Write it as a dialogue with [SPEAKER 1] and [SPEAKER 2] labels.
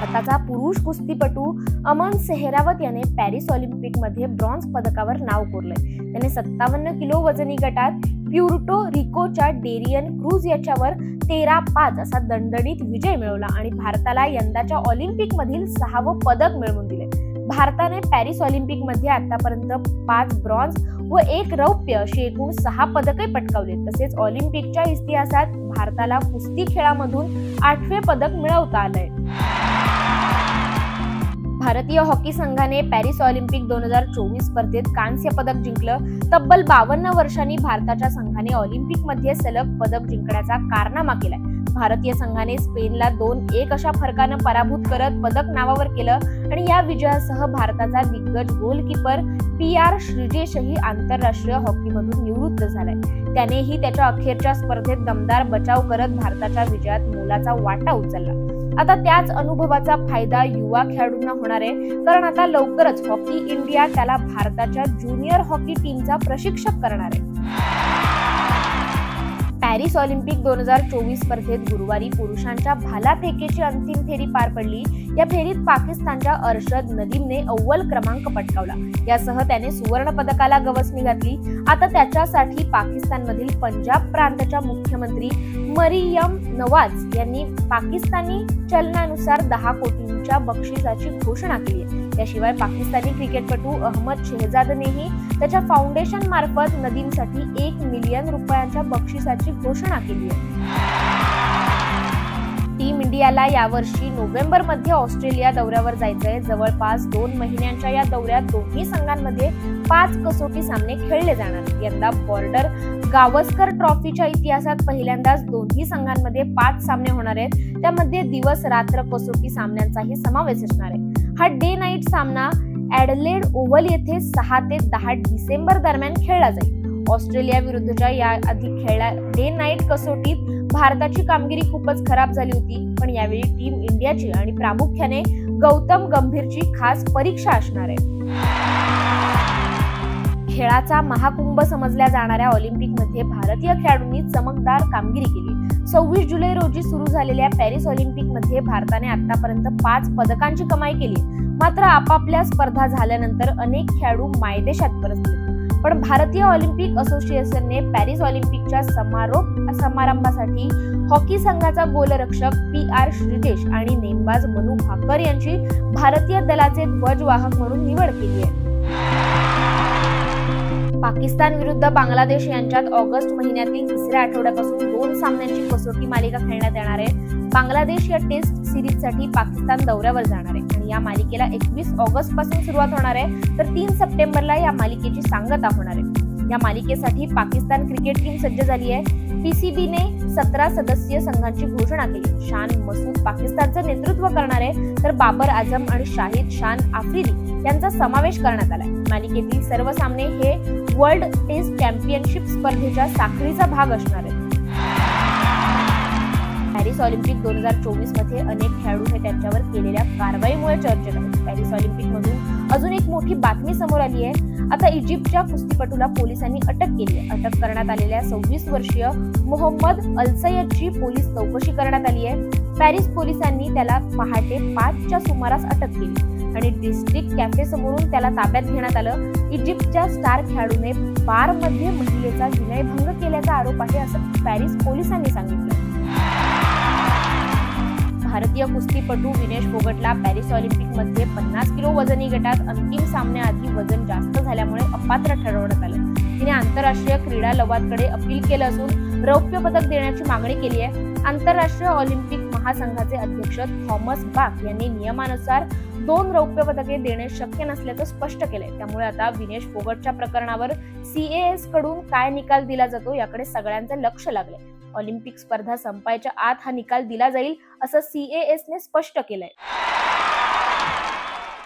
[SPEAKER 1] भारताचा पुरुष कुस्तीपटू अमन सेहरावत याने पॅरिस ऑलिम्पिक मध्ये ब्रॉन्झ पदकावर नाव कोरलंय। त्याने 57 किलो वजनी गटात प्युर्टो रिकोच्या डेरियन क्रूज याच्यावर 13-5 असा दणदणीत विजय मिळवला आणि भारताला यंदाच्या ऑलिम्पिक मधील 6वं पदक मिळवून दिले। भारताने पॅरिस ऑलिम्पिक मध्ये आतापर्यंत 5 ब्रॉन्झ व 1 रौप्य अशी एकूण 6 पदके पटकावली। तसेच ऑलिम्पिकच्या इतिहासात भारताला कुस्ती खेळामधून 8वे पदक मिळवता आलंय। भारतीय हॉकी संघाने पॅरिस ऑलिम्पिक 2024 स्पर्धेत कांस्य पदक जिंकलं। तब्बल 52 वर्षांनी भारताच्या संघाने ऑलिम्पिक मध्ये सलग पदक जिंकण्याचा कारनामा केलाय। भारतीय संघाने स्पेनला 2-1 अशा फरकानं पराभूत करत पदक नावावर केलं आणि या विजयासह भारताचा दिग्गज गोलकीपर PR श्रीजेशही आंतरराष्ट्रीय हॉकीमधून निवृत्त झालाय। त्यानेही त्याच्या अखेरच्या स्पर्धेत दमदार बचाव करत भारताच्या विजयात मोलाचा वाटा उचलला। आता त्याच अनुभवाचा फायदा युवा खेळाडूंना होणार आहे, कारण आता लवकरच हॉकी इंडिया त्याला भारताच्या ज्युनियर हॉकी टीमचा प्रशिक्षक करणार आहे। पॅरिस ऑलिम्पिक 2024 स्पर्धेत गुरुवारी पुरुषांच्या भालाफेकीची अंतिम फेरी पार पडली। या फेरीत पाकिस्तानच्या अरशद नदीमने अव्वल क्रमांक पटकावला। यासह त्याने सुवर्ण पदकाला गवसणी घातली। आता त्याच्यासाठी पाकिस्तानमधील पंजाब प्रांताच्या मुख्यमंत्री मरियम नवाज यांनी पाकिस्तानी चलनानुसार 10 कोटींच्या बक्षिसाची घोषणा केली आहे। त्याशिवाय पाकिस्तानी क्रिकेटपटू अहमद शेहजादनेही त्याच्या फाउंडेशन मार्फत नदीमसाठी 1 मिलियन रुपयांच्या बक्षिसाची घोषणा केली आहे। टीम इंडियाला यावर्षी नोव्हेंबर मध्ये ऑस्ट्रेलिया दौऱ्यावर जायचंय। जवळपास 2 महिन्यांच्या या दौऱ्यात दोन्ही संघांमध्ये 5 कसोटी सामने खेळले जाणार। यंदा बॉर्डर गावस्कर ट्रॉफीच्या इतिहासात पहिल्यांदाच दोन्ही संघांमध्ये 5 सामने होणार आहेत। त्यामध्ये दिवस रात्र कसोटी सामन्यांचाही समावेश असणार आहे। हा डे नाईट सामना ॲडलेड ओव्हल येथे 6 ते 10 डिसेंबर दरम्यान खेळला जाईल। ऑस्ट्रेलिया विरुद्धच्या या आधी खेळल्या डे नाईट कसोटीत भारताची कामगिरी खूपच खराब झाली होती, पण यावेळी टीम इंडियाची आणि प्रामुख्याने गौतम गंभीरची खास परीक्षा असणार आहे। खेळाचा महाकुंभ समजल्या जाणाऱ्या ऑलिम्पिकमध्ये भारतीय खेळाडूंनी चमकदार कामगिरी केली। 26 जुलै रोजी सुरू झालेल्या पॅरिस ऑलिम्पिकमध्ये भारताने आतापर्यंत 5 पदकांची कमाई केली। मात्र आपापल्या स्पर्धा झाल्यानंतर अनेक खेळाडू मायदेशात परतले। पण भारतीय ऑलिम्पिक असोसिएशनने पॅरिस ऑलिम्पिकच्या समारोप समारंभासाठी हॉकी संघाचा गोलरक्षक PR श्रीजेश आणि नेमबाज मनू भाकर यांची भारतीय दलाचे ध्वजवाहक म्हणून निवड केली आहे। पाकिस्तान विरुद्ध बांगलादेश यांच्यात ऑगस्ट महिन्यातील 3ऱ्या आठवड्यापासून 2 सामन्यांची कसोटी मालिका खेळण्यात येणार आहे। बांगलादेश या टेस्ट सिरीजसाठी पाकिस्तान दौऱ्यावर जाणार आहे आणि या मालिकेला 21 ऑगस्ट पासून सुरुवात होणार आहे, तर 3 सप्टेंबरला या मालिकेची सांगता होणार आहे। या मालिकेसाठी पाकिस्तान क्रिकेट टीम सज्ज झाली आहे। PCBने 17 सदस्यीय संघांची घोषणा केली। शान मसूद पाकिस्तानचं नेतृत्व करणार आहे, तर बाबर आझम आणि शाहिद शान आफ्रिदी यांचा समावेश करण्यात आलाय। मालिकेतील सर्व सामने हे वर्ल्ड टेस्ट चॅम्पियनशिप स्पर्धेच्या साखळीचा भाग असणार आहेत। पॅरिस ऑलिम्पिक 2024 मध्ये अनेक खेळाडू हे त्यांच्यावर केलेल्या कारवाईमुळे चर्चेत आहेत। पॅरिस ऑलिम्पिक मधून अजून एक मोठी बातमी समोर आली आहे। आता इजिप्तच्या कुस्तीपटूला पोलिसांनी अटक केली आहे। अटक करण्यात आलेल्या 26 वर्षीय मोहम्मद अलसयदची पोलीस चौकशी करण्यात आली आहे। पॅरिस पोलिसांनी त्याला पहाटे 5च्या सुमारास अटक केली आणि डिस्ट्रिक्ट कॅफे समोरून त्याला ताब्यात घेण्यात आलं। इजिप्तच्या स्टार खेळाडूने बारमध्ये महिलेचा विनयभंग केल्याचा आरोप आहे, असं पॅरिस पोलिसांनी सांगितलं। भारतीय कुस्तीपटू विनेश फोगटला पॅरिस ऑलिम्पिक मध्ये 50 किलो वजनी गटात अंतिम सामन्याआधी वजन जास्त झाल्यामुळे अपात्र ठरवण्यात आलं। तिने आंतरराष्ट्रीय क्रीडा लवादाकडे अपील केलं असून रौप्य पदक देण्याची मागणी केली आहे। आंतरराष्ट्रीय ऑलिम्पिक महासंघाचे अध्यक्ष थॉमस बाक यांनी नियमानुसार 2 रौप्य पदके देणे शक्य नसल्याचं स्पष्ट केलंय। त्यामुळे आता विनेश फोगटच्या प्रकरणावर CAS कडून काय निकाल दिला जातो याकडे सगळ्यांचं लक्ष लागलंय। ऑलिम्पिक स्पर्धा संपायच्या आत हा निकाल दिला जाईल, असं CAS ने स्पष्ट केलंय।